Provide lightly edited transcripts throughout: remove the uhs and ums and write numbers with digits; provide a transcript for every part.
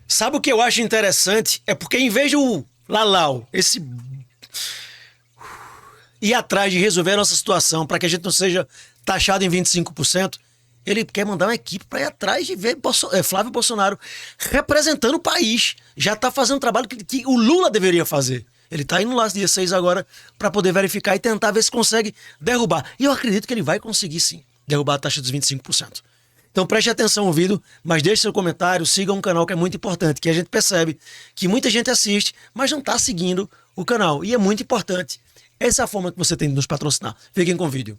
Sabe o que eu acho interessante? É porque em vez do Lalau, ir atrás de resolver a nossa situação para que a gente não seja taxado em 25%, ele quer mandar uma equipe para ir atrás de ver Flávio Bolsonaro representando o país. Já está fazendo um trabalho que o Lula deveria fazer. Ele está indo lá dia 6 agora para poder verificar e tentar ver se consegue derrubar. E eu acredito que ele vai conseguir sim derrubar a taxa dos 25%. Então preste atenção no vídeo, mas deixe seu comentário, siga um canal que é muito importante, que a gente percebe que muita gente assiste, mas não está seguindo o canal. E é muito importante. Essa é a forma que você tem de nos patrocinar. Fiquem com o vídeo.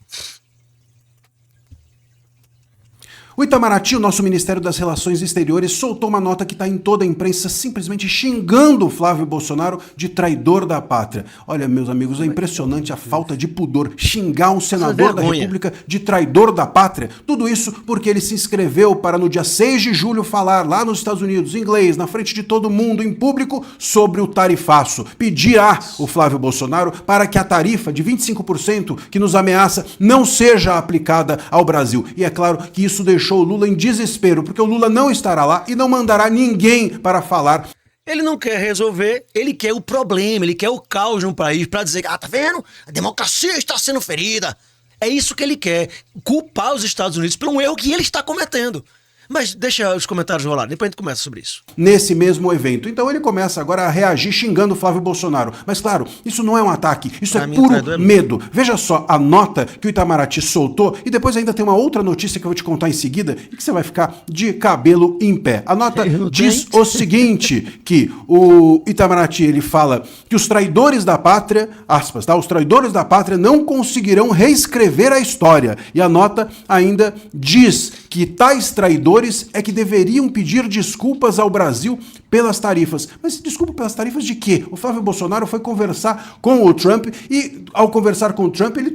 O Itamaraty, o nosso Ministério das Relações Exteriores, soltou uma nota que está em toda a imprensa simplesmente xingando o Flávio Bolsonaro de traidor da pátria. Olha, meus amigos, é impressionante a falta de pudor. Xingar um senador da República de traidor da pátria. Tudo isso porque ele se inscreveu para no dia 6 de julho falar lá nos Estados Unidos, em inglês, na frente de todo mundo, em público, sobre o tarifaço. Pedir o Flávio Bolsonaro para que a tarifa de 25% que nos ameaça não seja aplicada ao Brasil. E é claro que isso deixou o Lula em desespero, porque o Lula não estará lá e não mandará ninguém para falar. Ele não quer resolver, ele quer o problema, ele quer o caos no país para dizer, tá vendo? A democracia está sendo ferida. É isso que ele quer, culpar os Estados Unidos por um erro que ele está cometendo. Mas deixa os comentários rolar, depois a gente começa sobre isso. Nesse mesmo evento. Então ele começa agora a reagir xingando o Flávio Bolsonaro. Mas claro, isso não é um ataque, isso é puro medo. Veja só a nota que o Itamaraty soltou e depois ainda tem uma outra notícia que eu vou te contar em seguida e que você vai ficar de cabelo em pé. A nota diz o seguinte, que o Itamaraty ele fala que os traidores da pátria, aspas, tá? Os traidores da pátria não conseguirão reescrever a história. E a nota ainda diz que tais traidores é que deveriam pedir desculpas ao Brasil pelas tarifas. Mas desculpa pelas tarifas de quê? O Flávio Bolsonaro foi conversar com o Trump e, ao conversar com o Trump, ele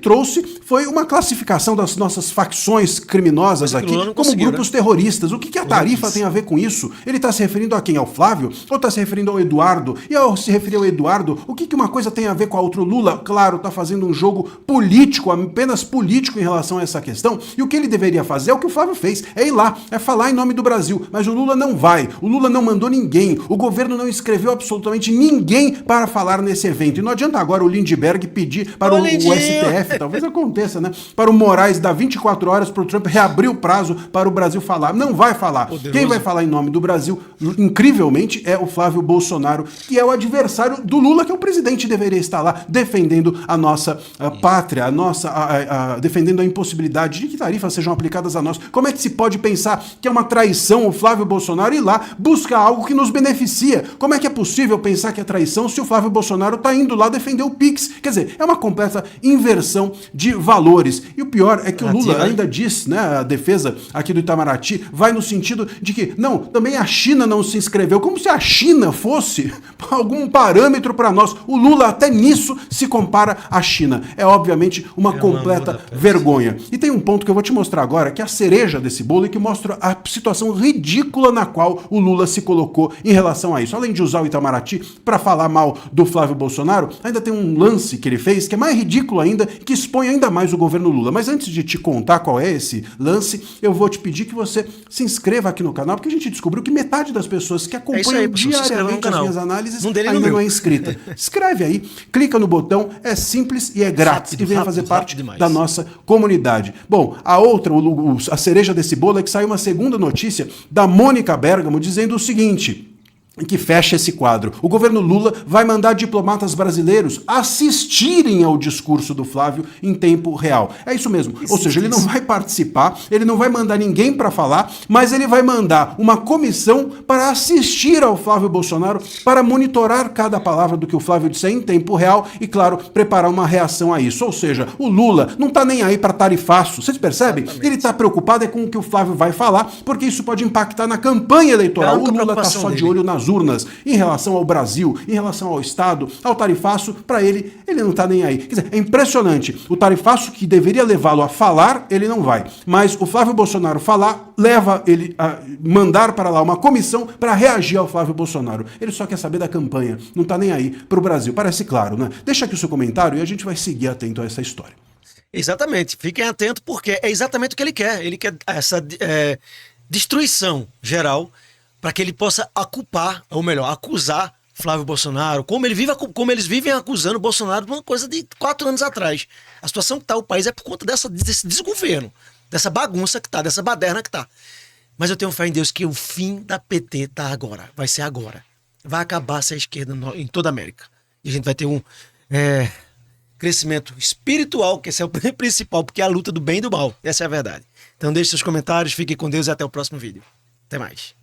foi uma classificação das nossas facções criminosas aqui como grupos terroristas. O que a tarifa tem a ver com isso? Ele está se referindo a quem? Ao Flávio? Ou está se referindo ao Eduardo? E ao se referir ao Eduardo, o que uma coisa tem a ver com a outra? O Lula, claro, está fazendo um jogo político, apenas político em relação a essa questão. E o que ele deveria fazer é o que o Flávio fez, é ir lá, é falar em nome do Brasil. Mas o Lula não vai. O Lula não mandou ninguém. O governo não escreveu absolutamente ninguém para falar nesse evento. E não adianta agora o Lindbergh pedir para o STF, talvez aconteça, né? Para o Moraes dar 24 horas para o Trump reabrir o prazo para o Brasil falar. Não vai falar. Poderoso. Quem vai falar em nome do Brasil, incrivelmente, é o Flávio Bolsonaro, que é o adversário do Lula, que é o presidente, deveria estar lá defendendo a nossa pátria, defendendo a impossibilidade de que tarifas sejam aplicadas a nós. Como é que se pode pensar que é uma traição o Flávio Bolsonaro ir lá buscar algo que nos beneficia? Como é que é possível pensar que é traição se o Flávio Bolsonaro está indo lá defender o Pix? Quer dizer, é uma completa inversão de valores. E o pior é que o Lula ainda diz, né, a defesa aqui do Itamaraty, vai no sentido de que, não, também a China não se inscreveu, como se a China fosse algum parâmetro para nós. O Lula até nisso se compara à China. É obviamente uma completa vergonha. E tem um ponto que eu vou te mostrar agora, que é a cereja desse bolo e que mostra a situação ridícula na qual o Lula se colocou em relação a isso. Além de usar o Itamaraty para falar mal do Flávio Bolsonaro, ainda tem um lance que ele fez que é mais ridículo ainda, que expõe ainda mais o governo Lula. Mas antes de te contar qual é esse lance, eu vou te pedir que você se inscreva aqui no canal, porque a gente descobriu que metade das pessoas que acompanham diariamente as minhas análises ainda não é inscrita. Escreve aí, clica no botão, é simples e é grátis, e venha fazer parte da nossa comunidade. Bom, a outra, a cereja desse bolo é que saiu uma segunda notícia da Mônica Bergamo dizendo o seguinte, que fecha esse quadro. O governo Lula vai mandar diplomatas brasileiros assistirem ao discurso do Flávio em tempo real. É isso mesmo. Ou seja, ele não vai participar, ele não vai mandar ninguém para falar, mas ele vai mandar uma comissão para assistir ao Flávio Bolsonaro, para monitorar cada palavra do que o Flávio disser em tempo real e, claro, preparar uma reação a isso. Ou seja, o Lula não está nem aí para tarifaço. Vocês percebem? Ele está preocupado com o que o Flávio vai falar, porque isso pode impactar na campanha eleitoral. O Lula está só de olho nas urnas, em relação ao Brasil, em relação ao Estado, ao tarifaço, para ele não está nem aí. Quer dizer, é impressionante. O tarifaço que deveria levá-lo a falar, ele não vai. Mas o Flávio Bolsonaro falar, leva ele a mandar para lá uma comissão para reagir ao Flávio Bolsonaro. Ele só quer saber da campanha, não está nem aí para o Brasil. Parece claro, né? Deixa aqui o seu comentário e a gente vai seguir atento a essa história. Exatamente. Fiquem atentos porque é exatamente o que ele quer. Ele quer essa destruição geral para que ele possa aculpar, ou melhor, acusar Flávio Bolsonaro, como eles vivem acusando o Bolsonaro de uma coisa de 4 anos atrás. A situação que está o país é por conta desse desgoverno, dessa bagunça que tá, dessa baderna que tá. Mas eu tenho fé em Deus que o fim da PT tá agora, vai ser agora. Vai acabar essa esquerda em toda a América. E a gente vai ter um crescimento espiritual, que esse é o principal, porque é a luta do bem e do mal. Essa é a verdade. Então deixe seus comentários, fique com Deus e até o próximo vídeo. Até mais.